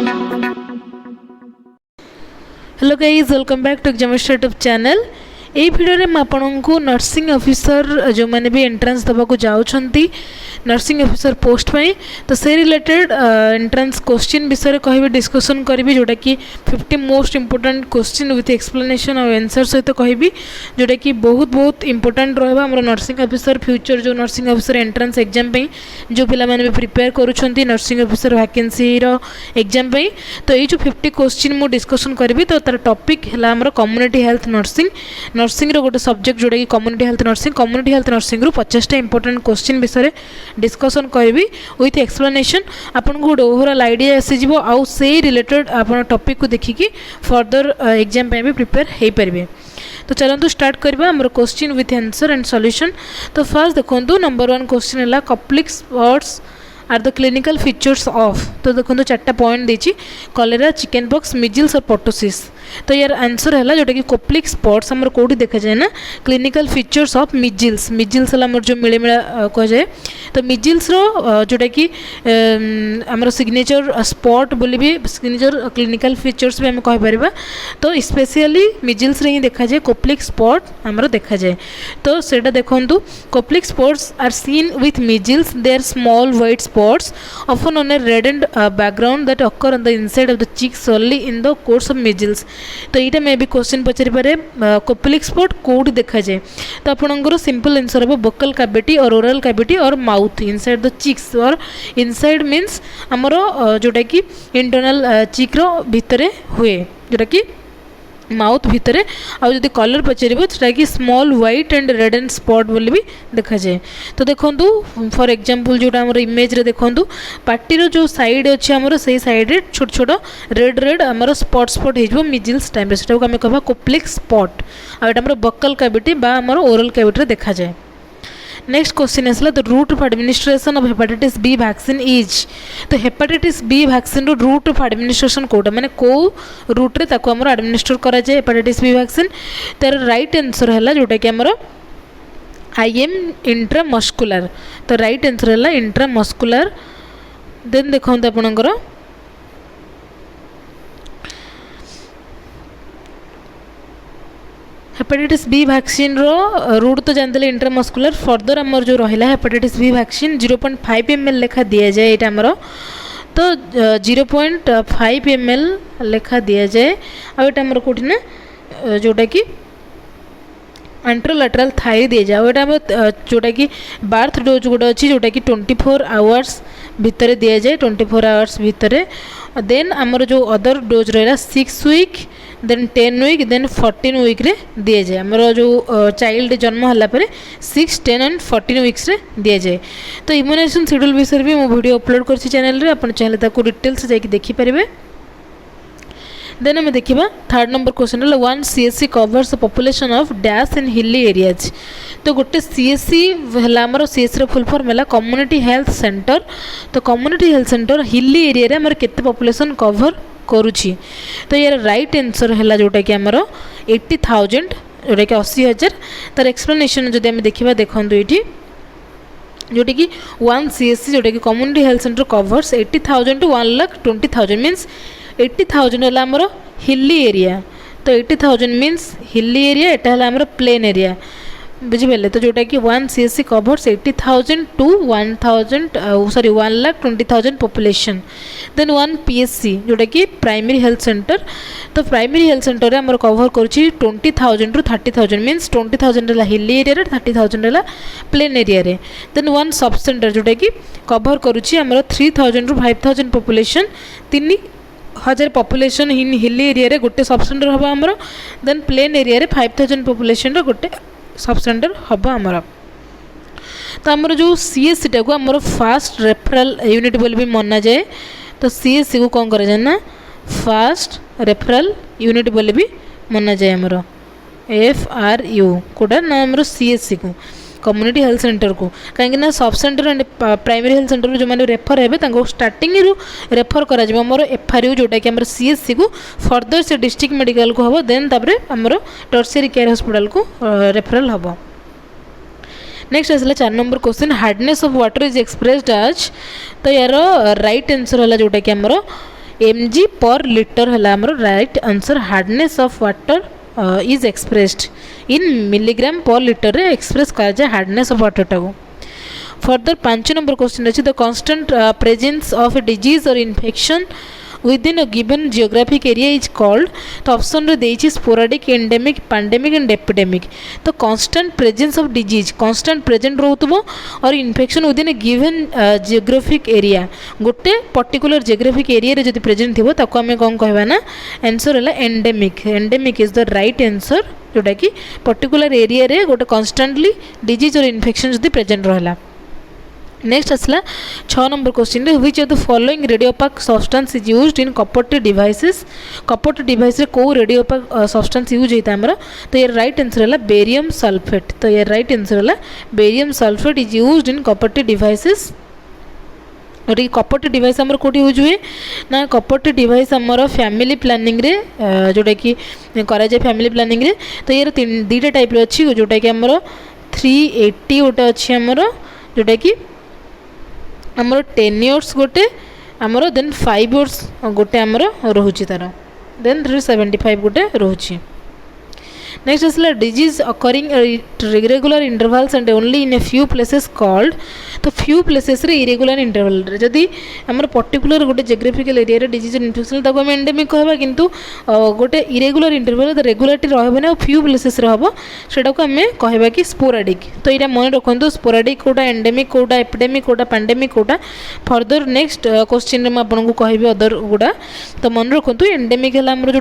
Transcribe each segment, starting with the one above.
Hello guys, welcome back to examination YouTube channel. ये video में आपको नर्सिंग ऑफिसर जो मैंने भी एंट्रेंस देवाक जाऊँगी नर्सिंग ऑफिसर पोस्ट पाई तो से रिलेटेड एंट्रेंस क्वेश्चन विषय कह डिस्कसन करी जोटा कि 50 most important question with explanation और आंसर सहित कहि जोटा कि बहुत बहुत इंपोर्टेंट रहा आम नर्सिंग ऑफिसर फ्यूचर जो नर्सिंग ऑफिसर एंट्रेंस एग्जाम जो पिला माने भी प्रिपेयर करुछंती नर्सिंग ऑफिसर वैकेंसी एग्जाम तो ये जो 50 क्वेश्चन मु डिस्कसन करी तो तार टॉपिक है आम कम्युनिटी हेल्थ नर्सिंग गोटे सब्जेक्ट जोटा कि कम्युनिटी हेल्थ नर्सिंग 50टा इंपोर्टेंट क्वेश्चन विषय डिस्कसन करी विथ एक्सप्लेनेशन आपन को गोटे ओवरऑल आइडिया आसी आउ से रिलेटेड आप टॉपिक को देखिकी फर्दर एग्जाम भी प्रिपेयर हो पारे। तो चलते स्टार्ट करवा आम question with answer and solution. तो फर्स्ट देखो नंबर 1 क्वेश्चन है Koplik spots are the clinical features of. तो देखो 4टा पॉइंट देछि कलेरा चिकन पॉक्स मिजिल्स और पोटोसिस। तो यार आंसर है जोटा कि कप्लिक स्पॉट्स आमर कौटी देखा जाए ना क्लिनिकल फीचर्स ऑफ मिजिल्स है जो मिलेमिला कह जाए। तो मिजिल्स जोटा कि आमर सिग्नेचर स्पॉट बोली भी सिग्नेचर क्लिनिकल फीचर्स भी आम कहीपर। तो स्पेशली मिजिल्स रे ही देखा जाए कप्लिक स्पॉट आमर देखा जाए। तो सेटा देखंतु Koplik spots are seen with measles they are small white spots often on a reddened background that occur on the inside of the cheeks solely in the course of measles। तो यहाँ मैं भी क्वेश्चन पचारि पारे कप्लिक spot Kaut देखा जाए। तो आपंकर simple answer हम बकल कैविटी और ओरल कैविटी और माउथ इनसाइड द चिक्स और इनसाइड मीन्स आमर जोटा कि इंटरनल चिक भितर हुए जोटा कि माउथ भितर आदि कलर पचार कि small white and red and spot बोली भी देखा जाए। तो देखो फॉर एग्जांपल जोटा आमर इमेज रे देखो पार्टीर जो साइड अच्छे आमर से साइड रे छोट छोट रेड आमर स्पॉट हो मिजिल्स टाइम से आम कह कप्लिक स्पॉट आमर बकल कैविटी बा आमर ओरल कैविटी देखा जाए। नेक्स्ट क्वेश्चन आसला the route of administration of hepatitis B vaccine is. तो हेपाटाइटिस बी वैक्सीन रो रूट ऑफ एडमिनिस्ट्रेशन कोटा माने को रूट रे ताको हमर एडमिनिस्ट्रेट करा जाए हेपाटाइटिस बी वैक्सीन। तार राइट आंसर है जोटा कि हमर आईएम इंट्रामस्कुलर। तो राइट आंसर है इंट्रामस्कुलर। देन देखंत आपनकर हेपाटाइटिस बी वैक्सीन रो रूट तो जानते इंट्रामस्कुलर। फर्दर आमर जो रहा हेपाटाइटिस बी वैक्सीन 0.5 ml लेखा दि जाए ये आमर। तो 0.5 ml लेखा दि जाए आम कौटी ना जोटा कि एंट्रोलैटरल थाई दि जाए। यहाँ जोटा कि बार्थ डोज गोटे अच्छी जोटा कि 24 आवर्स भितर दि जाए 24 आवर्स भितर। देन आमर जो अदर डोज रहा 6 week then 10 week then 14 week रे दि जाए। आमर जो चाइल्ड जन्म होला परे 6, 10 एंड 14 वीक्स रे दि जाए। तो इम्यूनाइजेशन शेड्यूल विषय भी मो वीडियो अपलोड करछि चैनल रे आपन चाहे ताको डिटेल्स जाकि देखि परिबे। देन आम देखा थर्ड नंबर क्वेश्चन है 1 CSC covers population of dash in hilly areas. तो गोटे CSC है आमर CSC फुल फॉर्म है कम्युनिटी हेल्थ सेंटर। तो community health centre hilly area रे आमर केते पॉपुलेशन कवर करुछि। तो यार राइट आंसर है जोटा कि आमर 80,000 जोटा कि 80,000। तार एक्सप्लेनेशन जदि आम देखा देखो ये जोटा कि 1 CSC जोटा कि community health centre covers 80,000 to 1,20,000 means 80,000 है आमर हिली एरिया। तो 80,000 मीन्स हिली एरिया एटा है आमर प्लेन एरिया बुझिपारे। तो जोटा कि 1 CSC covers 80,000 to 1,20,000 population. Then 1 PSC जोटा कि प्राइमरी हेल्थ सेंटर। तो प्राइमरी हेल्थ सेंटर आमर कवर करुछि 20,000 टू 30,000 मीन्स 20,000 है हिली एरिया रे 30,000 है प्लेन एरिया रे। देन 1 सब सेंटर जोटा कि कवर करुछि आमर 3,000 to 5,000 population 3,000 population in hilly area रे गोटे सब सेंटर हम आमर। देन प्लेन एरिया रे 5,000 पॉपुलेशन रो गोटे सब सेंटर हम आमर। तो आमर जो CSC टाक आमर फास्ट रेफरल यूनिट बोली भी मना जाए। तो CSC को कौन करा जाए ना फास्ट रेफरल यूनिट बोली भी मना जाए आमर FRU कोटा ना आमर CSC को कम्युनिटी हेल्थ सेंटर को कहीं sub centre and primary health centre जो मैंने रेफर हे स्टार्टिंग रेफर करा मोर FRU जोटा कि CSC को फर्दर से डिस्ट्रिक्ट मेडिकल को हम देन तापर आमर टर्शियरी केयर हॉस्पिटल को रेफरल हम। नेक्स्ट आसला 4 number question hardness of water is expressed as. तो यार राइट आंसर है जोटा कि आमर mg पर लिटर है आमर right answer hardness of water is expressed in milligram per litre रे एक्सप्रेस कर जाए हार्डनेस ऑफ वाटर टाको फर्दर 5 नंबर क्वेश्चन अच्छी the constant presence of a disease और infection within a given geographic area is called तो option रे देछि sporadic endemic pandemic and epidemic तो constant presence of disease constant present रहउतबो और infection within a given geographic area गोटे particular geographic area रे जदि प्रेजेंट थिबो ताको हमें कोन कहबा ना आंसर हला endemic endemic is the right answer जोटा कि पर्टिकुलर एरिया रे गोटे कांस्टेंटली डिजीज और इन्फेक्शन जदि प्रेजेंट रहला नेक्स्ट आसला 6 नंबर क्वेश्चन रे which of the following radiopaque substance is used in copper T devices copper T device रे को रेडियोपाक सब्सटेंस यूज होता है तो ये राइट आंसर है बेरियम सल्फेट तो ये राइट आंसर है barium sulphate is used in copper T devices और ये कपॉट डिवाइस आमर कोटी यूज हुए ना कपॉट डिवाइस आमर फैमिली प्लानिंग रे जोटा कि करा जाए फैमिली प्लानिंग रे तो ये दुईटा टाइप रे अच्छी जोटा कि आमर 380 गोटे अच्छी आमर जोटा कि आमर 10 इयर्स गोटे आमर देन 5 इयर्स गोटे आमर रोचे तार देन 375 गोटे रोचे नेक्स्ट आसला disease occurring irregular intervals and only in a few places called तो फ्यू प्लेसेस रे इरेगुलर इंटरवल जदि आमर पर्टिकुलर गोटे जियोग्राफिकल एरिया रे डिजीज इन्फेक्शन ताको हम एंडेमिक कहबा किंतु गोटे इरेगुलर इंटरवल रेगुलारिटी रहबे ना फ्यू प्लेसेस रे हबो सेटा को हमें कहबा कि स्पोराडिक तो इरा मन रखंतु स्पोराडिक कोटा एंडेमिक कोटा एपिडेमिक कोटा पैंडेमिक कोटा फर्दर नेक्स्ट क्वेश्चन रे म आपन को कहबी अदर गुडा तो मन रखंतु एंडेमिक हला हमर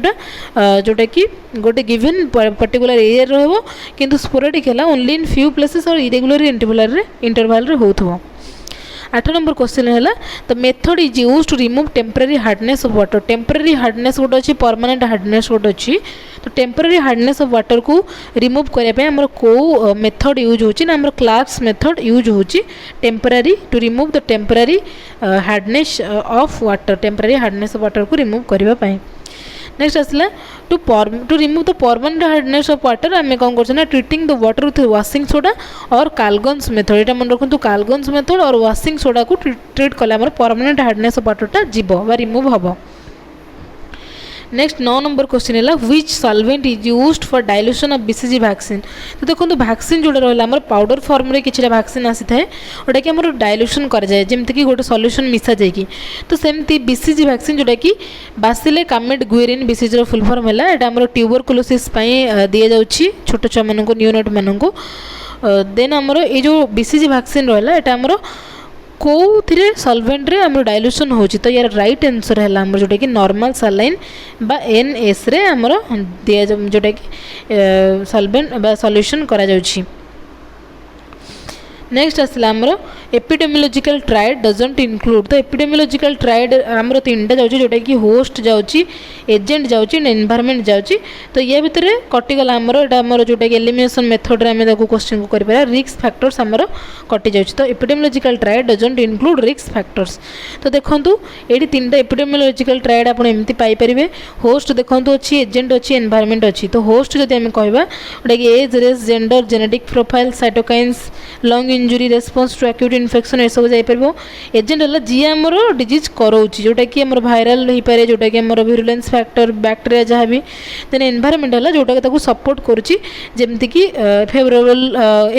जोटा कि गोटे गिवन पर्टिकुलर एरिया रहबो किंतु स्पोराडिक हला ओनली इन फ्यू प्लेसेस और इरेगुलर इंटरवल रे होथबो 8 नंबर क्वेश्चन है the method is use to remove temporary hardness of water temporary hardness गोटे अच्छी परमानेंट हार्डनेस गोटे अच्छी तो टेम्पररी हार्डनेस ऑफ वाटर को रिमूव करने आमर को मेथड यूज होची ना आमर क्लार्क्स मेथड यूज होची temporary to remove the temporary hardness of water temporary hardness of water को रिमूव करबा पई नेक्स्ट आसला to remove the permanent hardness of water आम कौन कर treating the water with washing soda और कालगन्स मेथड यहाँ मन रखु कालगन्स मेथड और वाशिंग सोडा को ट्रीट कले परमानेंट हार्डनेस ऑफ वाटर जीव रिमूव हम नेक्स्ट 9 नंबर क्वेश्चन है which solvent is used for dilution of BCG vaccine तो देखो वैक्सीन जोड़ा रहा पाउडर फॉर्म रे किसी वैक्सीन आसी थाए जोटा कि आमर डाइल्यूशन कर जाए जमती कि गोटे सॉल्यूशन मिसा जाए तो सेमती बीसीजी वैक्सीन जोटा कि Bacille Calmette Guerin BCG full form है यहाँ आमर ट्यूबरकुलोसिस दि जाऊँगी छोट छुआ मान न्यूनेट मानक देन आमर ये जो बीसीजी वैक्सीन रहा है आमर कौथिरे सॉल्वेंट रे आमर डाइल्यूशन होची तो यार राइट आंसर है आमर जोटा कि नॉर्मल सलाइन बा एनएस रे आमर दिया जोटा कि सॉल्वेंट बा सॉल्यूशन करा जाउची नेक्स्ट आसला आमर एपिडेमियोलॉजिकल ट्रायड डजंट इंक्लूड तो एपिडेमियोलॉजिकल ट्रायड आमर 3टा जाउची जोटा कि होस्ट जाउची एजेंट जाउची एनवायरनमेंट जाउची तो ये भितर कटिगला आमर एटा आमर जोटा कि एलिमिनेशन मेथड रे आमे ताको क्वेश्चन को करि पारा रिस्क फैक्टर्स आमर कटि जाउची तो epidemiological triad doesn't include risk factors तो देखंतु एडी 3टा एपिडेमियोलॉजिकल ट्रायड आपण एमति पाई परिबे होस्ट देखंतु अछि एजेंट अछि एनवायरनमेंट अछि तो होस्ट जदि आमे कहबा जोटा कि age race gender genetic profile cytokines lung injury response to acute infection ये सब जापर एजेंट है जी आमर डिजीज कराऊँगी जोटा कि आमर भाइराल हो पाए जोटा कि आमर भिरुलेंस फैक्टर बैक्टेरिया जहाँ भी देन एनवायरनमेंट है जोटा कि सपोर्ट करुच्ची जमती कि फेवरेबल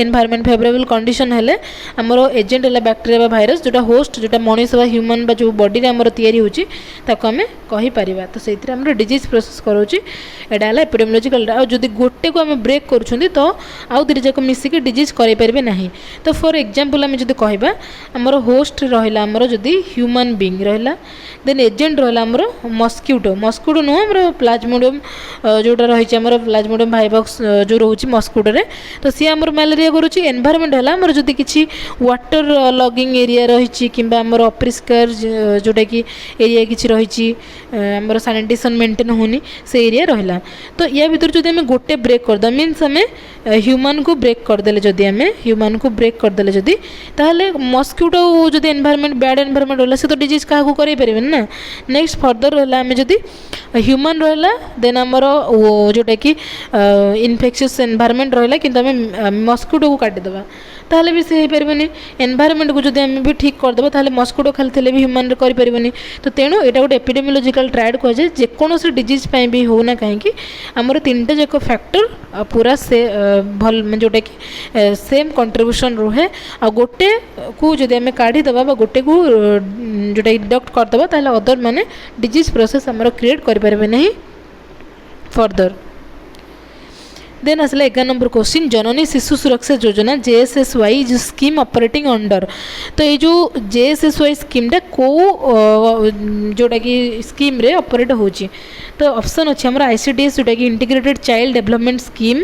एनवायरनमेंट फेवरेबल कंडीशन है आमर एजेंट है बैक्टेरिया भाइरस जोटा होस्ट जोटा मनीष बा ह्यूमन बा जो बॉडी रे आमर तैयारी होची ताको आमे कहि परिबा तो सेतिर आमर डिजीज प्रोसेस कराऊँगी एटा है एपिडेमियोलॉजिकल आ जदि गोटे को आमे ब्रेक करूछंती तो आउ दुई जाक मिसिक डिजीज करै परिबे नाही तो फॉर एग्जांपल आमे जदि कहबा आमर होस्ट रहिला आमर जदि ह्यूमन बीइंग रहिला देन एजेंट रहिला आमर मस्किटो मस्किटो नो आमर प्लाज्मोडियम जोटा रही आमर प्लाज्मोडियम भाइबक्स जो रोची मस्किटो रे तो सी आमर मलेरिया करूची एनवायरनमेंट है आमर जदि किछि वाटर लॉगिंग एरिया रही किंबा आमर अपरिष्कार जोटा कि एरिया किछि रही आमर सैनिटेशन मेंटेन होनी से एरिया रहिला तो या भीतर जदि आमे गोटे ब्रेक कर द मींस आमे ह्यूमन को ब्रेक कर देले जदि आमे ह्यूमन को ब्रेक कर देले जदि ताहले मस्किटो जदि एनवायरनमेंट बैड एनवायरनमेंट होला से तो डिजीज का को करै परिबे ना नेक्स्ट फर्दर होला आमे जदि ह्यूमन रहला देन आमर जोटा कि इन्फेक्शियस एनवायरनमेंट रहला किंतु आमे मस्किटो को काटि देबा ताहले भी से पारबनी एनवायरमेंट को जब आम भी ठीक करदेव ताहले मस्किटो खाली थे भी ह्यूमन करें तो तेणु यहाँ गोटे एपिडेमियोलॉजिकल ट्रायड कहुए जेकोसी डिजीज भी होना कहीं आमर 3टा जाक फैक्टर पूरा से भल जोटा कि सेम कंट्रीब्यूशन रुहे आ गोटे को जब आम काढ़ीदे गोटे को जोटा डिडक्ट करदे ताहले अदर माने डिजीज प्रोसेस आमर क्रिएट करें नहीं फर्दर। देन आसला 11 नंबर क्वेश्चन जननी शिशु सुरक्षा योजना JSSY जो स्कीम ऑपरेटिंग अंडर तो ये जो JSSY स्कीमटा को जोटा कि स्कीम रे ऑपरेट होची तो ऑप्शन अच्छे हमारा ICDS जोटा कि integrated child development scheme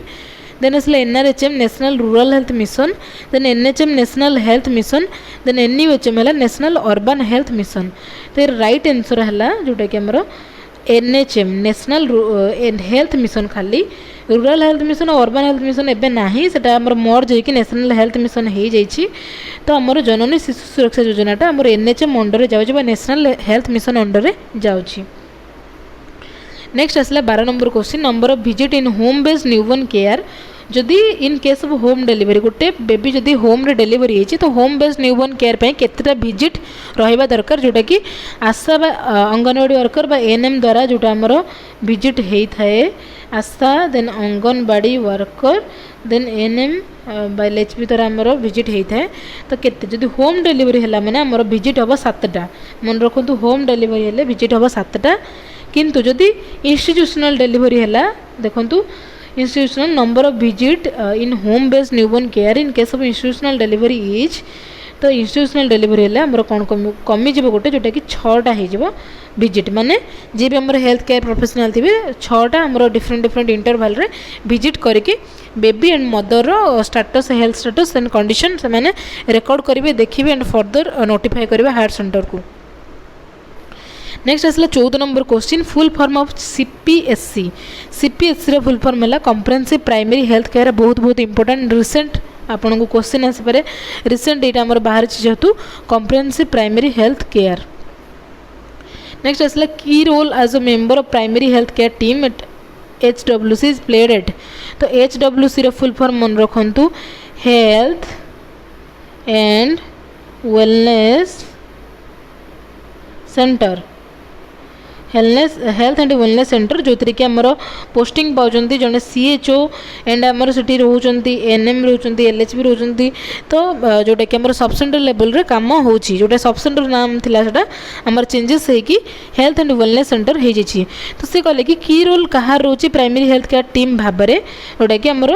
then आसला NRHM national rural health mission then NHM national health mission then NUHM है नेशनल अर्बन हेल्थ मिशन तो राइट आंसर है जोटा कि हमारा NHM नेशनल हेल्थ मिशन खाली रूरल हेल्थ मिशन और अर्बन हेल्थ मिशन एबे नाही सेटा हमर मर्ज होई कि नेशनल हेल्थ मिशन हो जाइछि तो हमर जननी शिशु सुरक्षा योजनाटा हमर NHM अंडर जाउछि बा नेशनल हेल्थ मिशन अंडर जाउछि। नेक्स्ट आसला 12 number question number of visit in home based newborn care जदि in case of home delivery गोटे बेबी जदि होम रे डिलीवरी होइछि तो होम बेस्ड न्यूबॉर्न केयर पे केतेटा विजिट रहिबा दरकार जोटा कि आशा बा अंगनवाड़ी वर्कर बा ANM द्वारा जोटा हमर विजिट हेई थाए ASHA then anganwadi worker then ANM by LHP द्वारा हमर विजिट हेई थाए तो केते जदि होम डिलीवरी हला माने हमर विजिट हबो 7टा मन रखंतु होम डिलीवरी हेले विजिट हबो 7टा किंतु जदि इंस्टीट्यूशनल डिलीवरी हला देखंतु institutional number of visit in home based newborn care in case of institutional delivery is तो institutional delivery है हमर कौन कमी जीव गोटे जोटा कि 6टा हो विजिट माने जी भी हमर हेल्थ केयर प्रोफेशनल थे 6टा हमर डिफरेंट इंटरवल रे विजिट करके baby and mother status health status and condition से माने रिकॉर्ड करेंगे देखिए एंड फर्दर नोटिफाई करेंगे हायर सेंटर को। नेक्स्ट आसला 14 number question full form of CPSC रो फुल फॉर्म है कॉम्प्रिहेंसिव प्राइमरी हेल्थ केयर बहुत इंपोर्टेंट रिसेंट आपन को क्वेश्चन आसी पारे रिसेंट एटा हमर बाहर जेहेतु comprehensive primary health care. Next आसला की role as a member of primary health care team at HWC is played at तो HWC रो फुल फॉर्म मन रखंतु health and wellness centre health and wellness centre जो थी कि आमर पोस्टिंग पाँच जड़े CHO एंड आमर से रोचंती NM रोचंती LHP रोचंती तो जोटा कि आमर सब सेंटर लेवल रे काम होची जोटा सब सेंटर नाम थिला सेटा आमर चेंजेस है कि हेल्थ एंड वेलनेस सेंटर हो जाइए तो सी कहले कि की रोल कहार रोची प्राइमरी हेल्थ केयर टीम भाव में जोटा कि आमर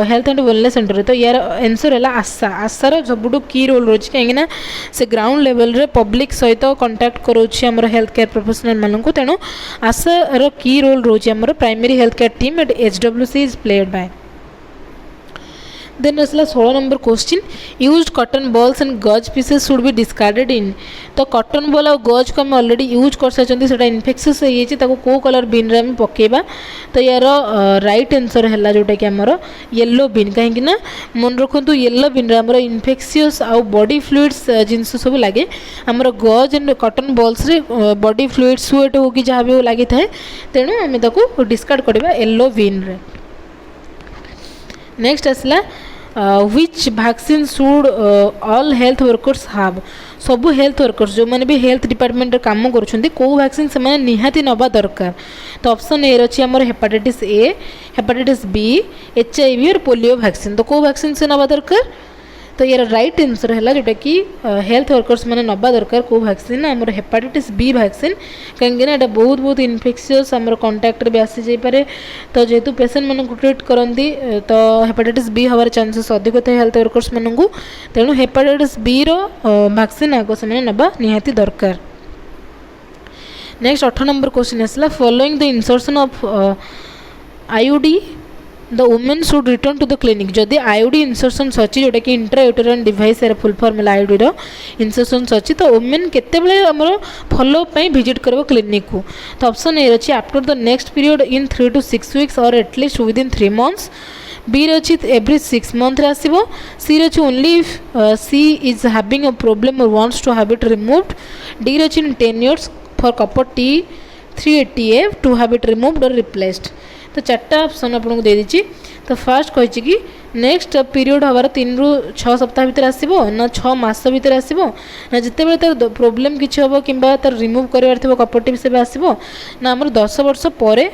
हेल्थ एंड वेलनेस सेंटर तो यार आंसर है आशार सबुठ की रोल रोची कहीं से ग्राउंड लेवल रे पब्लिक सहित कंटाक्ट करोची आमर हेल्थ केयर प्रोफेशनल मानक तेणु आशार की रोल रोची आमर primary health care team at HWC is played by. Then आसला 16 number question used cotton balls and gauze pieces should be discarded in तो कॉटन बॉल और गज को आम ऑलरेडी यूज कर सारी इनफेक्शस हो कौ कलर बीन रे आम पकेबा तो यार राइट आंसर है जोटा कि आमर येलो बीन कहीं मन रखु येलो बीन रे आमर इनफेक्शियस आउ बॉडी फ्लुइड्स जिनस सब लगे आमर गज एंड कॉटन बॉल्स रे बॉडी फ्लुइड स्वेट हो कि जहाँ भी लगी थाए तेणु आम ताको डिस्कार्ड करवा येलो बीन रे। नेक्स्ट आसला which vaccine should all health workers have सबू हेल्थ वर्कर्स जो मैंने भी हेल्थ डिपार्टमेंट काम करुँच कौ वैक्सीन से निहाती नवा दरकार तो ऑप्शन ए अच्छी आमर hepatitis A hepatitis B HIV और पोलियो वैक्सीन तो कौ वैक्सीन से नवा दरकार तो यार राइट आंसर है जोटा कि हेल्थ वर्कर्स मैंने नवा दरकार कौ वैक्सीन आमर हेपाटाइटिस B वैक्सीन कहीं बहुत इनफेक्शियस आमर कंटाक्ट भी आसी जापे तो जेहेतु पेसेंट मान ट्रीट करती तो हेपाटाइटिस B हमारे चांसेस अधिक था हेल्थ वर्कर्स मानू तेणु हेपाटाइटिस B रो वैक्सीन आग से नवा निहाती दरकार। नेक्स्ट 18 नंबर क्वेश्चन आसला following the insertion of IUD the women should return to the clinic जदि IUD इंसर्शन अच्छी जोटा कि इंट्रायूटेराइन डिवाइस यार फुल फॉर्म है IUD रो इंसर्शन अच्छी तो वुमेन केतेबेले आमर फॉलोअप विजिट कर क्लिनिक को तो ऑप्शन ए अच्छी after the next period in 3 to 6 weeks or at least within 3 months B अच्छी एवरी 6 months आसो सी अच्छी only if she is having a problem or wants to have it removed D अच्छी 10 years for copper T380A to have it removed or replaced तो 4टा option आपको दे दीजिए तो first कही कि नेक्स्ट पीरियड हबार 3 रु 6 सप्ताह भितर आसीबो ना 6 मास भितर आसीबो ना जिते बेले तार प्रॉब्लम किछि हबो किंबा तार रिमूव करबार थिबो कॉपरेटिव सेवा आसीबो ना हमर 10 वर्ष परे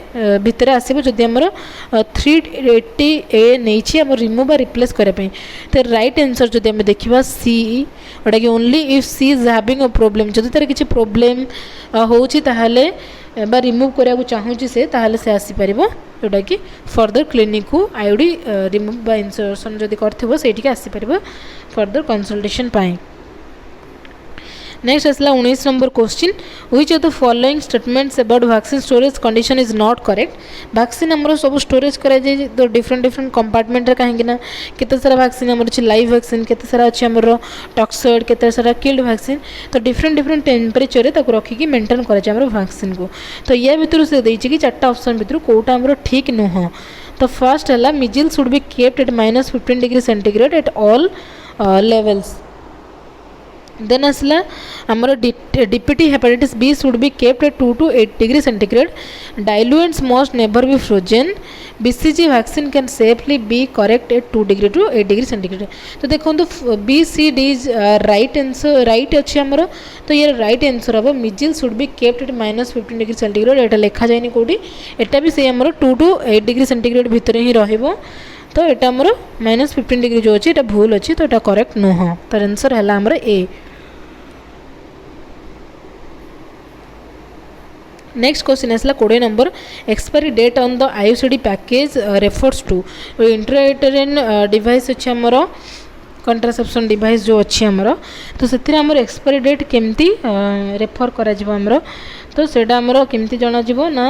भितर आसीबो जदि हमर 380A नेछि हमर रिमूव आ रिप्लेस करे पई। तो राइट आंसर जदि हम देखिबा सी, ओटा कि only if she is having a problem, जदि तार किछि प्रॉब्लम होछि ताहाले बा रिमूव करबा चाहूछि से ताहाले से आसी परिबो, जोटा कि फर्दर क्लिनिक को आईओडी रिमूव बा इंसर्शन जदि करथिबो सेठी आसी परिबो फर्दर कंसल्टेशन पाई। नेक्स्ट आसला 19 number question, which of the following statements about vaccine storage condition is not correct. Vaccine हमरो सब स्टोरेज करा जाय तो डिफरेंट डिफरेंट कंपार्टमेंट रे काहेकि ना केते सारा वैक्सीन हमर अछि लाइव वैक्सीन, केते सारा अछि हमर टॉक्सोइड, केते सारा किल्ड वैक्सीन, तो डिफरेंट डिफरेंट टेम्परेचर रे ताको रखी कि मेंटेन करा जाय हमर वैक्सीन को। तो या भितर से देछि कि चारटा ऑप्शन भितर कोटा हमर ठीक न हो। तो फर्स्ट हला measles should be kept at -15 degree centigrade at all levels. Then आसला आमर DPT hepatitis B should be kept at 2 to 8 degree centigrade. Diluents must never be frozen. BCG vaccine can safely be correct at 2 degree to 8 degree centigrade. तो देखो B C D is right answer, right अच्छी आमर। तो ये right answer हम measles should be kept at -15 degree centigrade. एटा लिखा जाए कौटी, एटा भी से आमर 2 to 8 डिग्री सेंटीग्रेड भितर ही रहिबो। तो एटा आमर -15 डिग्री जो अच्छी भूल अच्छी, तो एटा करेक्ट नुह। तार आंसर है आमर ए। नेक्स्ट क्वेश्चन आसला 20 number, expiry date on the IUCD package refers to. Intrauterine device अच्छे आमर कंट्रासेप्शन डिवाइस जो अच्छी आमर, तो से आमर एक्सपायरी डेट केमती रेफर करा जिवो आमर। तो सेटा आमर केमती जाना जिवो ना,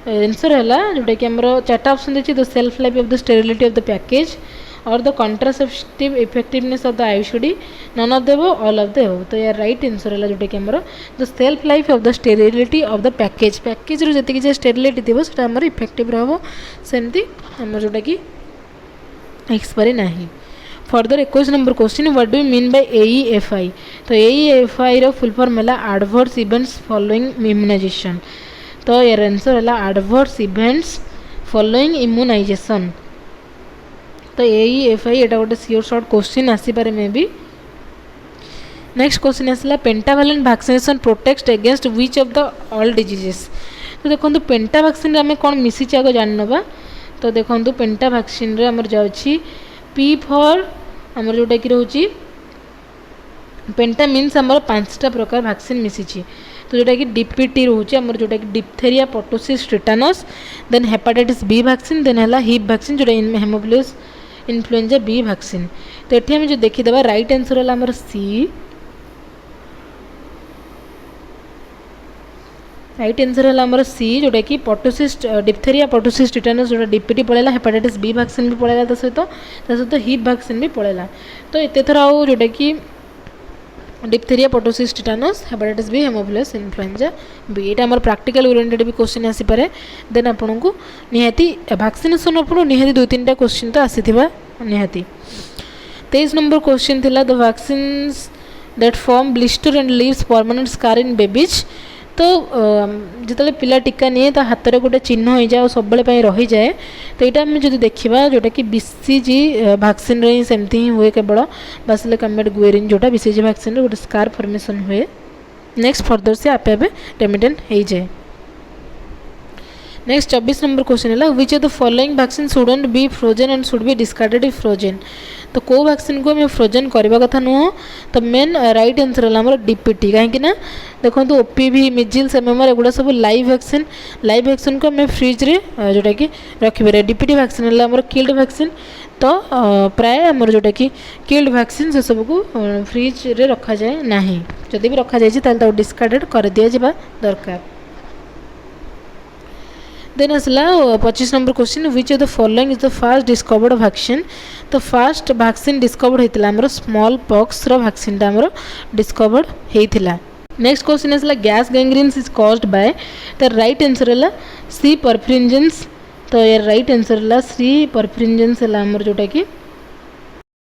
आंसर है जोटा कि आमर चार्टा ऑप्शन देछि, the shelf life of the sterility of the package or the contraceptive effectiveness of the IUCD, none of the above all of the above. तो यार राइट आंसर है जोटा कि आमर the shelf life of the sterility of the package. Package रो जति कि sterility थिबो सेटा आमर इफेक्टिव रहबो, सेमती आमर जोटा कि एक्सपायरी नाही। Further 21 number question, what do you mean by AEFI। तो AEFI रो फुल फॉर्म है एडवर्स इवेंट्स फॉलोइंग इम्यूनाइजेशन। तो यार आंसर है एडवर्स इवेंट्स फॉलोइंग इम्यूनाइजेशन। तो AEFI एटा गोटे सियोर शॉर्ट क्वेश्चन आसी पारे मे बी। नेक्स्ट क्वेश्चन आसला, pentavalent vaccination protect against which of the all diseases. तो देखो पेंटा वैक्सीन आम कौन मिसी आगे जान नवा। तो देखो पेंटा वैक्सीन रे हमर जाउछि पी फॉर हमर जोटा कि रहउछि पेंटा मीन्स हमर 5टा प्रकार वैक्सीन मिसी। तो जोटा कि डीपीटी रोचे आमर जोटा कि diphtheria pertussis tetanus, then hepatitis B vaccine, then है हिप वैक्सीन जोटा हेमोफिलस इन्फ्लुएंजा बी वैक्सीन। तो ये आम जो देखीदे राइट आंसर है आमर सी। राइट आंसर है आमर सी, जोटा कि पर्टुसिस डिप्थेरिया पर्टुसिस टिटानस जोटा डीपीटी पड़ेगा, हेपाटाइटिस बी वैक्सीन भी पड़ेगा, सहित हिप वैक्सीन भी पड़ेगा। तो एते थर आउ जोटा कि diphtheria pertussis tetanus, hepatitis B, haemophilus influenza B, ये आमर प्रैक्टिकल ओरिएंटेड भी क्वेश्चन आसी पारे। देन आपन को निहाती वैक्सीनेशन आपन निहाती 2-3टा क्वेश्चन तो आसीथिबा निहाती। 23 नंबर क्वेश्चन थिला, the vaccines that form blister and leaves permanent scar in babies. तो जिते पिला टीका निए तो हाथ में गोटे चिन्ह हो जाए सब रही जाए। तो यहाँ आम जो देखा जोटा कि बीसीजी वैक्सीन रे सेमती ही हुए केवल बासिलस कामेट गुएरिन जोटा बीसीजी वैक्सीन रे गोटे स्कार फॉर्मेशन हुए। नेक्स्ट फर्दर से आपे आपे रेमिडेंट हो जाए। नेक्स्ट 24 नंबर क्वेश्चन है, which of the following vaccine shouldn't be frozen and should be discarded if frozen. तो को वैक्सीन को हमें फ्रोजन करवा कथा नुह। तो मेन राइट आंसर है आमर डीपीटी, कहीं देखो ओपीवी मिजिल्स एमएमआर एगुड़ा सब लाइव वैक्सीन को हमें फ्रिज रे जोटा कि रखिपारे। डीपीटी वैक्सीन है आमर किल्ड वैक्सीन। तो प्राय आमर जोटा कि किल्ड वैक्सीन से सब को फ्रिज रे रखा जाए ना, जदि भी रखा जाए डिस्कार्डेड कर दिया जाबा दरकार। देन आसला 25 number question, which of the following is the first discovered vaccine. तो फर्स्ट वैक्सीन डिस्कवर्ड होता है स्मॉल पॉक्स रो वैक्सीन टा डिस्कवर्ड होता। नेक्स्ट क्वेश्चन आसला, गैस गैंग्रीन्स इज कॉज्ड बाय। तो राइट आंसर है सी परफ्रिंजेंस। तो यार राइट आंसर है सी परफ्रिंजेंस है जोटा कि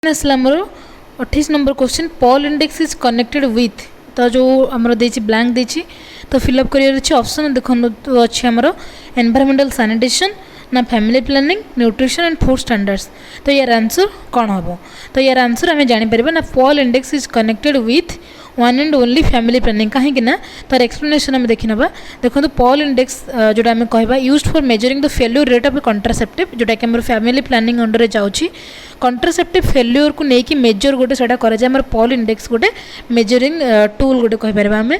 आसला 28 number question, Paul index is connected with. तो जो आमर देछि ब्लैंक देछि तो फिलअप करियर अछि ऑप्शन देखो अच्छे आमर एनवायरमेंटल सैनिटेशन, ना family planning, nutrition and food standards. तो यार आंसर कौन हम? तो यार आंसर आम जापर ना Paul index is connected with one and only family planning. कहीं ना तार एक्सप्लेनेशन आम देखी ना देखो पॉल इंडेक्स जोटा आम कह use for measuring the failure rate of A contraceptive जोटा कि आम फैमिली प्लानिंग अंडर जाऊँगी। कंट्रासेप्टिव फेल्यूर को लेकिन मेजर गोटे से कराए पॉल इंडेक्स गोटे मेजरिंग टूल गोटे कहीपर आम।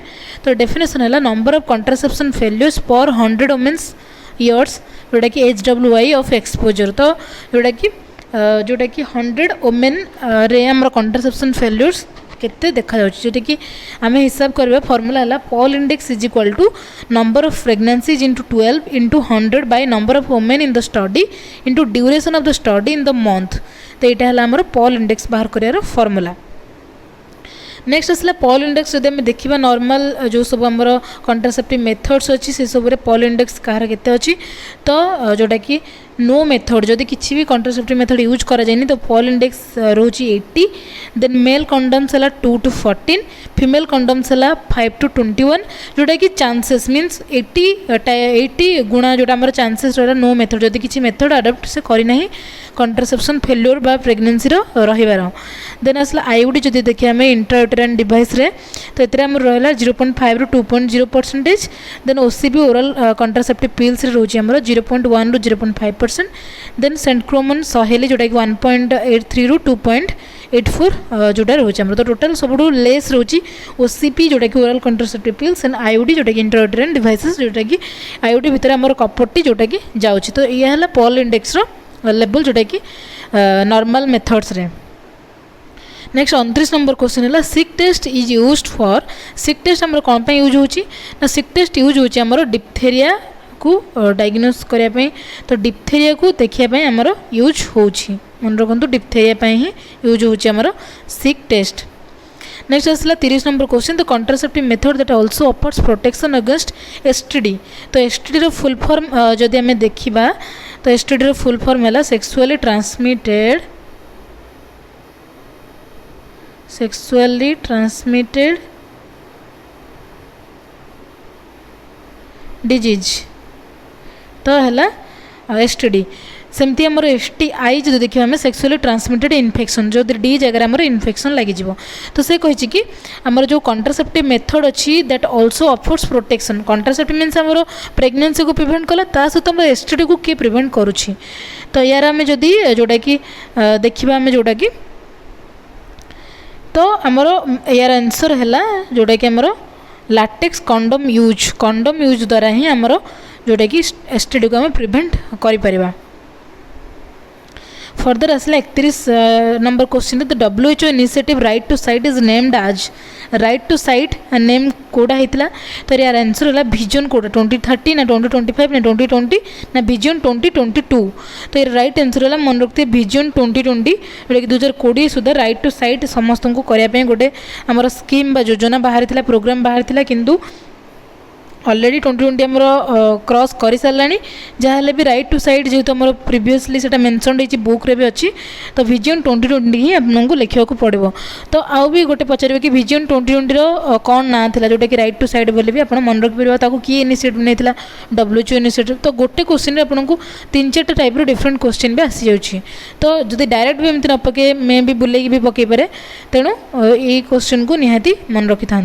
तो डेफिनेशन है नंबर ऑफ कंट्रासेप्शन फेल्यूर्स पर 100 वुमेन्स इयर्स जोटा कि HWI ऑफ एक्सपोजर। तो जोटा कि 100 वुमेन रे आम कंट्रासेप्शन फेल्यूर्स केते देखा जोटा कि आम हिसाब करवा फॉर्मूला है Pearl index is equal to number of pregnancies into 12 into 100 by number of women in the study into duration of the study in the month. तो यहाँ है आमर पॉल इंडेक्स बाहर कर फॉर्मूला। नेक्स्ट आसला पॉल इंडेक्स जब आम देखा नॉर्मल जो सब आम कंट्रासेप्टिव मेथड्स अच्छी से सब पॉल इंडेक्स कहार केते अच्छी। तो जोटा कि नो मेथड जदि किसी भी कंट्रासेप्टिव मेथड यूज करा जाए तो पॉल इंडेक्स रोची 80। देन मेल कंडम्स है 2 to 14, फीमेल कंडम्स है 5 to 21 जोटा कि चांसेस मीन्स 80 गुणा जोटा आम चांसेस रहा नो मेथड जदि किसी मेथड आडप्ट से करना कंट्रासेप्शन फेल्योर बा प्रेगनेंसी रहीबार। देन आसला आईयूडी जदि देखिए आम इंट्रायूटेराइन डिवाइस रे तो ये आम रहा 0.5 ରୁ 2.0%। Then OCB oral contraceptive pills रोचे आम 0.1 ରୁ 0.5%। देन सेंट्रोमन सहेली जोटा कि 1.83 ରୁ 2.84 जोटा रोचे आम। तो टोटाल सब लेस रोची ओसीपी जोटा कि oral contraceptive pills and IUD जोटा कि इंट्रायूटेराइन डिवाइसेस जोटा कि आईयूडी भितर आम कपटी जोटा कि जाउची। तो यह है पॉल इंडेक्स लेवल जोटा कि नॉर्मल मेथड्स रे। नेक्स्ट 29 नंबर क्वेश्चन है Schick test is used for. Schick test आम कौन पे यूज होची ना सिक टेस्ट यूज होची आमर डिप्थेरिया को डायग्नोस करने। तो डिप्थेरिया को देखापी आमर यूज होची मन रखु डिप्थेरिया ही यूज होची आमर सिक टेस्ट। नेक्स्ट आसला 30 number question the contraceptive method that also offers protection against STD. तो एसटीडी रो फुल फॉर्म जदि आम देखा तो एसटीडी रो फुल फॉर्म है सेक्सुअली ट्रांसमिटेड डिजीज। तो है एसटीडी सेमती आमर एसटीआई जो देखिए आम सेक्सुअली ट्रांसमिटेड इन्फेक्शन जो डी जगह आमर इन्फेक्शन लगी। तो से कही कि आमर जो कंट्रासेप्टिव मेथड अच्छी that also offers protection. Contraceptive means आमर प्रेगनेंसी को प्रिवेंट कला ता सहित आम एसटीडी को किए प्रिवेंट करुच्छी। तो यार आम जदि जोटा कि देखा आम जोटा कि तो आमर यार आंसर है जोटा कि आमर लाटेक्स कंडोम यूज द्वारा ही आमर जोटा कि एसटीडी को आम प्रिवेंट करिपरिबा। फर्दर आसला 31 number question the WHO initiative right to sight is named आज। राइट टू साइट नेम कोड़ा होता। तो यार आंसर है विजन कोड़ा 2030 ना 2025 ना 2020 ना विजन 2022। तो यार राइट आंसर है मन रखते विजन 2020 जोटा कि 2020 सुधा राइट टू साइट समस्त को करने गोटे आमर स्कीम बा योजना बाहर प्रोग्राम बाहर किंतु ऑलरेडी 2020 आमर क्रॉस कर सारा जहाँ भी राइट टू साइट जेहतु आम प्रिवियसली से मेनसन होती बुक रे भी अच्छी। तो विजन 2020 ही आपको लिखा पड़ो। तो आउ भी गोटे पचारे कि विजन 2020 कौन ना था जोटा कि राइट टू साइट बोली भी आप मन रखिपर किए इनिशिएटिव नहीं WHO इनिशिएटिव। तो गोटे क्वेश्चन आपको 3-4 टाइप डिफरेंट क्वेश्चन भी आसी जाऊँगी। तो जब डायरेक्ट भी एमती न पके मे भी बुले भी पकई पारे तेणु ये क्वेश्चन को निहाती मन रखि था।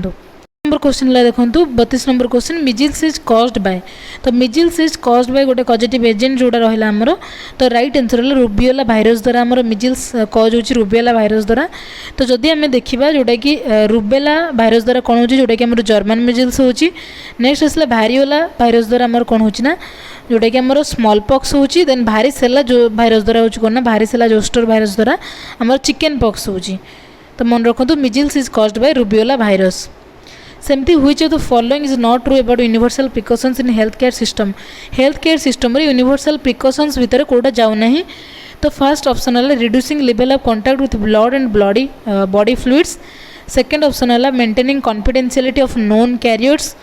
नंबर क्वेश्चन है देखो 32 number question measles is caused bye. तो मिजिल्स इज कॉज्ड बाय गोटे पॉजिटिव एजेंट जोड़ा रहा आमर। तो राइट आंसर है रुबियोला भाइरस द्वारा आमर मिजिल्स कॉज होची रुबियोला भाइरस द्वारा। तो जदि आम देखा जोटा कि रुबेला भाइरस द्वारा कौन होची जोटा कि आमर जर्मन मिजिल्स होची। नेक्स्ट आसला भारियोला भाइरस द्वारा आमर कौन होची ना जोटा कि आमर स्मॉल पॉक्स होची। देन भारीसेला जो भाइरस द्वारा होची कौन ना भारीसेला जोस्टर भाइरस द्वारा आमर चिकेन पॉक्स होची। तो मन रखु measles is caused by rubeola virus. सेमती which of the following is not true about universal precautions in health care system. Health care system रे यूनिवर्सल प्रिकॉशंस भितर कोटा जाऊ नहीं। तो फर्स्ट ऑप्शन है reducing level of contact with blood and body fluids. Second option है maintaining confidentiality of known carriers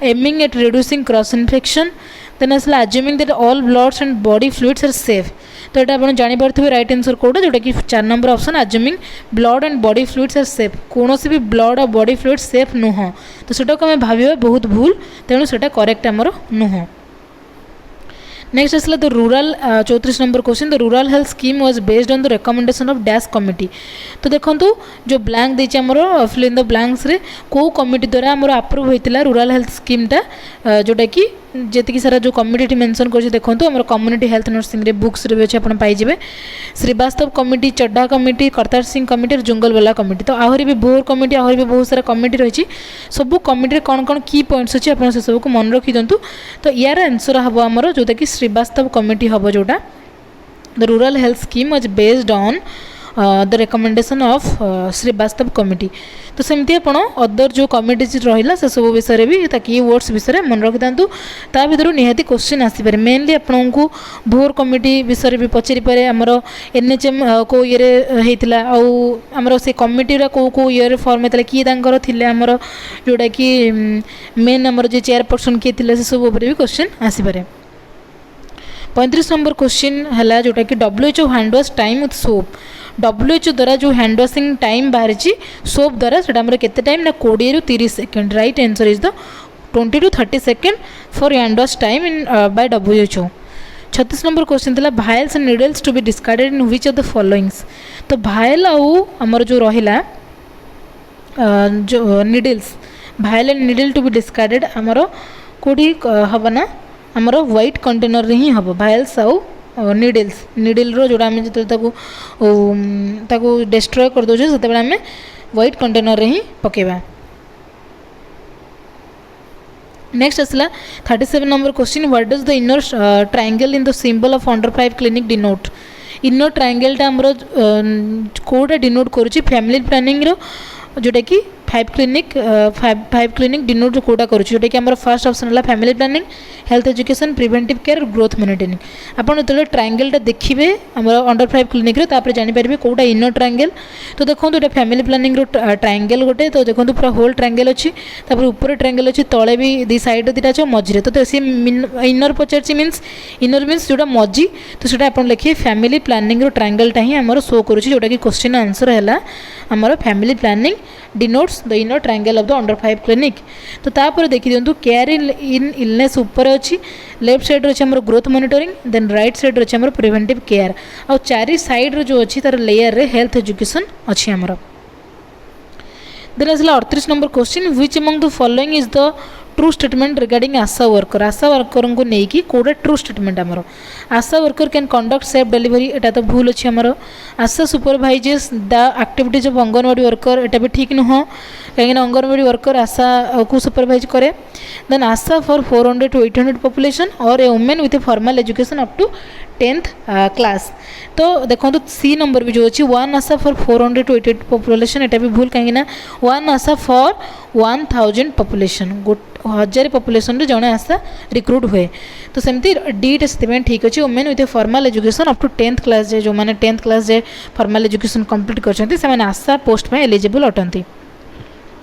aiming at reducing cross infection. Then आसला assuming that all bloods and body fluids are safe. तो यहाँ आप जापर right answer कौटा जोटा कि 4 number option assuming blood and body fluids are safe. कौन भी blood और body fluids safe नुह। तो सेटा को आम भाव बहुत भूल तेणु से करेक्ट आमर नुह। नेक्स्ट आसला the rural 34 number question the rural health scheme was based on the recommendation of dash committee. तो देखो जो ब्लैंक देछि हमर फिल इन द ब्लैंक्स रे को कमिटी द्वारा हमर अप्रूव होइतिला रूरल हेल्थ स्कीमटा जोटा कि जेतिकी सारा जो कमिटी मेंशन कर देखो हमर कम्युनिटी हेल्थ नर्सिंग रे बुक्स रे अच्छे आपण पाई जिवे Srivastava committee Chadha committee Kartar Singh committee Jungalwalla committee. तो आहरी भी बोर कमिटी आहरी भी बहुत सारा कमिटी रही सब कमिटी कौन कौन की पॉइंट्स अच्छे आप सब को मन रखी दिंतु। तो यार आंसर हम आमर जोटा कि श्रीवास्तव कमिटी हम जोटा the rural health scheme was based on the recommendation of Srivastava committee. तो सेमती आप अदर जो कमिटीज रहा से सब विषय भी की वर्ड्स विषय मन रखी था ता भर निहाती क्वेश्चन आसपे मेनली आपको भोर कमिटी विषय भी पचारि पारे आमर एनएचएम को ये होता आमर से कमिटीर कौ ईयर फॉर्म होता किए थे आमर जोटा कि मेन आमर जो चेयरपर्सन किए थे से सब भी क्वेश्चन आसपे। 35 नंबर क्वेश्चन है जोटा कि WHO hand wash time with soap. WHO द्वारा जो हैंड वॉशिंग टाइम बाहरी सोप द्वारा से केते टाइम ना 20 ରୁ 30 second. Right answer is the 20 to 30 second for hand wash time in by WHO। 36 number question था vials and needles to be discarded in which of the followings. तो vial आमर जो रहा जो needles vial and needle to be discarded आमर कौटी हम ना आमर व्हाइट कंटेनर रे ही हम भायल्स आउ निडल जोड़ा आम जो डिस्ट्रॉय कर दो से आम व्हाइट कंटेनर रे ही पकेबा। नेक्स्ट आसला 37 number question what does the inner triangle in the symbol of under 5 clinic denote. Inner ट्रायंगलटा आमर कोडा डिनोट करुच्ची फैमिली प्लानिंग रो जोटा कि 5 क्लिनिक डिनोट कोटा करुच्ची जोटा कि आमर फर्स्ट ऑप्शन है family planning health education preventive care growth monitoring. आपन जो ट्रायंगलटा देखिए आमर अंडर 5 क्लिनिक रे तापर जानि पारिबे कोटा इनर ट्रायंगल। तो देखो ये फैमिली प्लानिंग रो ट्रायंगल गोटे तो देखो पूरा होल ट्रायंगल अच्छी तापर ऊपर ट्रायंगल अच्छी तले भी दी साइड दुटा अच्छे मझे तो सी इनर पचार मीन्स इनर मीन्स जोटा मझी तो सीटा आप लिखिए फैमिली प्लानिंग रो ट्रायंगलटा ही आमर शो करुच्ची जोटा कि क्वेश्चन आंसर है आमर family planning denotes the inner triangle of the under 5 clinic. तो तापर देखि दियंतु केयर इन इलनेस ऊपर अच्छी लेफ्ट साइड रे हमर growth monitoring then right side रे हमर प्रिवेंटिव केयर आ चारि साइड रे जो अच्छी तार लेयर रे हेल्थ एजुकेशन अच्छी हमर। देन आसला 38 number question which among the following is the true statement regarding ASHA worker को लेकिन कौटा ट्रू स्टेटमेंट आमर ASHA worker can conduct safe delivery एटा तो भूल अच्छे आमर ASHA supervises the activities of anganwadi worker एटा भी ठीक नुह कहीं अंगनवाड़ी वर्कर आशा को सुपरवाइज करे। Then ASHA for 400 to 800 population और a women with a formal education up to 10th class. तो देखो सी नंबर भी जो अच्छी 1 आशा फॉर 400 to 800 पॉपुलेशन एटा भी भूल कहीं 1 आशा फॉर 1000 पॉपुलेशन 1000 पॉपुलेशन रे जड़े आशा रिक्रुट हुए। तो सेमती डीटा से ठीक अच्छे women with a formal education up to 10th class जे जो मैंने 10th क्लास जे फॉर्मल एजुकेशन कंप्लीट कर आशा पोस्ट में एलिजिबल अटंती।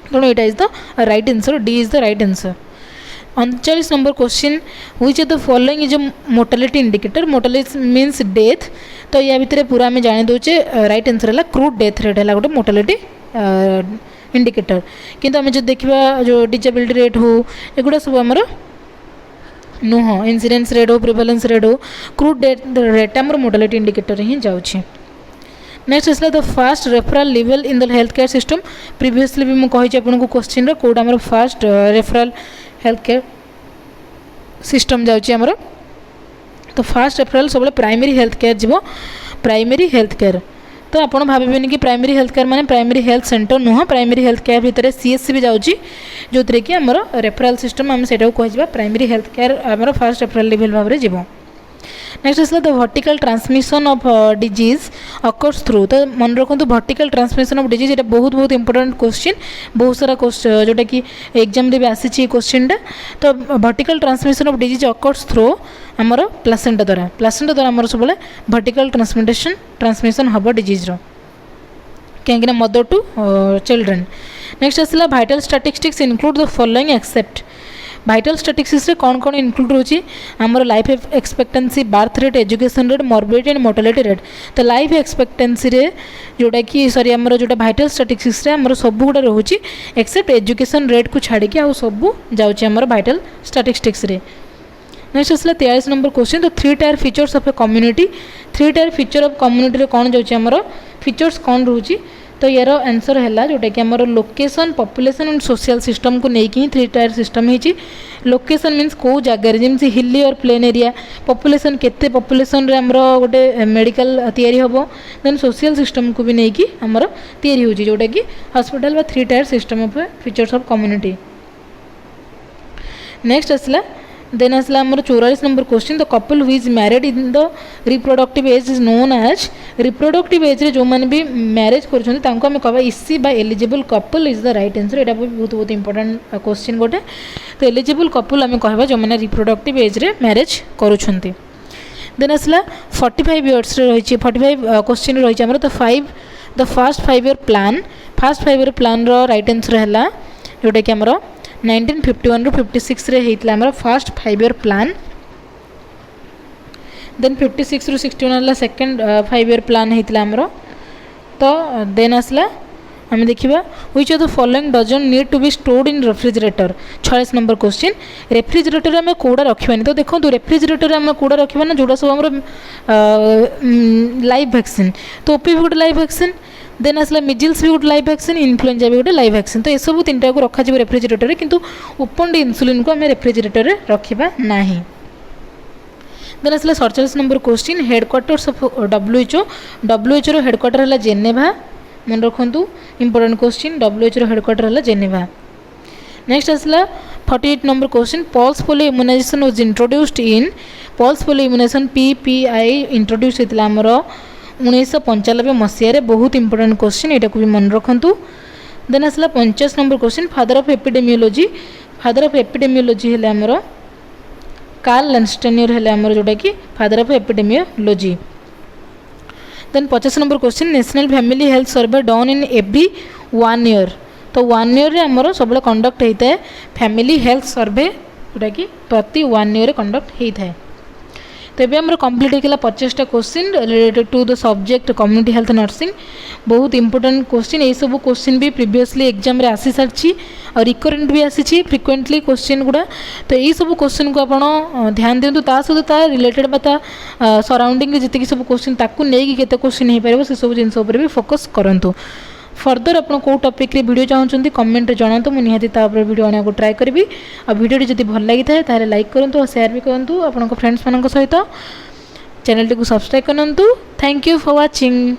तेणु यहाँ is the right answer D is the right answer. 39 number question which of the following is a mortality indicator. Mortality means death. तो या भितर पूरा आम जानी दौचे राइट आंसर है क्रूड डेथ रेट है गोटे मोर्टालिटी इंडिकेटर। किंतु आम जो देखा जो डिजेबिलिटी रेट हो एगुड़ा सब आमर नुह इंसिडेंस रेट हो प्रिवेलेंस रेट हो क्रूड डेथ रेट आमर मोर्टालिटी इंडिकेटर ही जाऊँगी। नेक्स्ट आसला the first referral level in the health care system. Previously भी मुझे आपको क्वेश्चन रे कोड आमर first referral health care system जाऊँगी आमर। तो फास्ट रेफरल सब प्राइमरी हेल्थ केयर जीव प्राइमरी हेल्थ केयर। तो आपड़ भावेनि कि प्राइमरी हेल्थ केयर माने प्राइमरी हेल्थ सेंटर नुह प्राइमरी हेल्थ केयर भितर सीएससी भी जाऊँगी जो थी कि आमर रेफरल सिस्टम आम से कह प्राइमरी हेल्थ केयर आमर फास्ट रेफरल लेवल भाव में जीव। नेक्स्ट आसला the vertical transmission of disease occurs through. तो मन रखु वर्टिकल ट्रांसमिशन ऑफ डिजीज ये बहुत बहुत इंपोर्टेंट क्वेश्चन बहुत सारा जोटा कि एग्जाम भी आसी क्वेश्चन टा। तो vertical transmission of disease occurs through आमर प्लासेंटा द्वारा आमर सब वर्टिकल ट्रांसमिशन हम डिजीज रो कहीं मदर टू चिल्ड्रेन। नेक्स्ट आसला vital statistics include the following except. Vital statistics रे कौन कौन इंक्लूड होची आमर life expectancy birth rate education rate morbidity and mortality rate. तो लाइफ एक्सपेक्टेंसी रे जोटा कि सॉरी आमर जोटा वाइटल स्टैटिस्टिक्स रे आमर सब गुड़ा रोची एक्सेप्ट एजुकेशन रेट को छाड़ी आ सब जाऊँगी आमर वाइटल स्टैटिस्टिक्स रे। नेक्स्ट आसला 43 number question, the 3 tyre features of a community. 3 tyre feature of community कौन जाऊँगी आमर फीचर्स कौन रोचे, तो यार आंसर है जोटा कि आमर location, population and social system को लेकिन 3 टायर सिस्टम होती। लोकेशन मीन्स कौ जगार जमी हिली और प्लेन एरिया, पॉपुलेशन केते पॉपुलेशन रे आमर गोटे मेडिकल तैयारी हम, देन सोशल सिस्टम को भी नहीं आमर तैयारी होची जोटा कि हॉस्पिटल बा 3 tier system of features of community. Next आसला देन आसला आमर 44 number question, the couple who is married in the reproductive age is known as. Reproductive age रे जो मैंने भी मैरिज करें कहवा इसी बा eligible couple is the right answer. यहाँ बहुत बहुत इंपोर्टेंट क्वेश्चन गोटे, तो एलिजिबल कपल आम कहवा जो मैंने रिप्रोडक्टिव एज रे मैरिज करुँच। देन आसला 45 इयर्स रही 45 क्वेश्चन रही आमर the first 5 year plan. First 5 year plan right answer है जोटा कि आमर 1951 ରୁ 56 रे हेतला हमर फर्स्ट 5 ईयर प्लान। देन 56 ରୁ 61 हला सेकंड 5 ईयर प्लान हेतला हमर। तो देन आसला हम देखिबा which of the following doesn't need to be stored in refrigerator. 46 number question, refrigerator में कोड़ा रखिबानी। तो देखो रेफ्रिजरेटर में कोड़ा रखिबा ना जोड़ा सब हमर लाइव वैक्सीन, तो ओपी भी गोटे लाइव वैक्सीन, देन आसला मिजिल्स भी गोटे लाइव वैक्सीन, इन्फ्लुएंजा भी गोटे लाइव वैक्सीन। तो ये सब 3टा को रखा रेफ्रिजरेटर, किंतु ओपन इन्सुलिन को आम रेफ्रिजरेटर रखा ना। देन आसला 47 number question, headquarters of WHO। WHO रो हेडक्वार्टर है जेनेवा, मन रखु इंपोर्टेंट क्वेश्चन, WHO रो हेडक्वार्टर है जेनेवा। नेक्स्ट आसला 48 number question, pulse polio immunisation was introduced in. Pulse polio immunisation PPI introduce होता आमर 1995 मसीह। बहुत इंपोर्टेंट क्वेश्चन, यहाँ को भी मन रखु। देन आसला 50 number question, father of epidemiology. Father of epidemiology है आमर कार्ल लैंडस्टेनियर है आमर जोटा कि father of epidemiology. Then 50 number question, national family health survey done in every 1 year. तो 1 ईयर रे आमर सब कंडक्ट होता है फैमिली हेल्थ सर्वे जोटा कि प्रति 1 ईयर कंडक्ट होता है। तो ये आम कम्प्लीट होगा 50टा question related to the subject community health nursing. बहुत इंपोर्टेंट क्वेश्चन, ये सब क्वेश्चन भी प्रीवियसली एग्जाम रे आसी सारी और रिकरेंट भी आसी फ्रिक्वेंटली क्वेश्चन गुड़ा। तो यही सब क्वेश्चन को आप ध्यान दिंतु, ता सहित ता रिलेटेड बा सराउंडिंग जी सब क्वेश्चन ताकू नहीं केते क्वेश्चन हो पार से सब जिन भी फोकस करूँ। फर्दर आप कौ टॉपिक रे वीडियो चाहते कमेंट जनातु, तो मुझे निहाती वीडियो आने को ट्राए करी। आ वीडियो जब भल लगी था लाइक करूँ और शेयर भी करूँ आप फ्रेंड्स मान सहित। चैनल टी को सब्सक्राइब करूँ। Thank you for watching.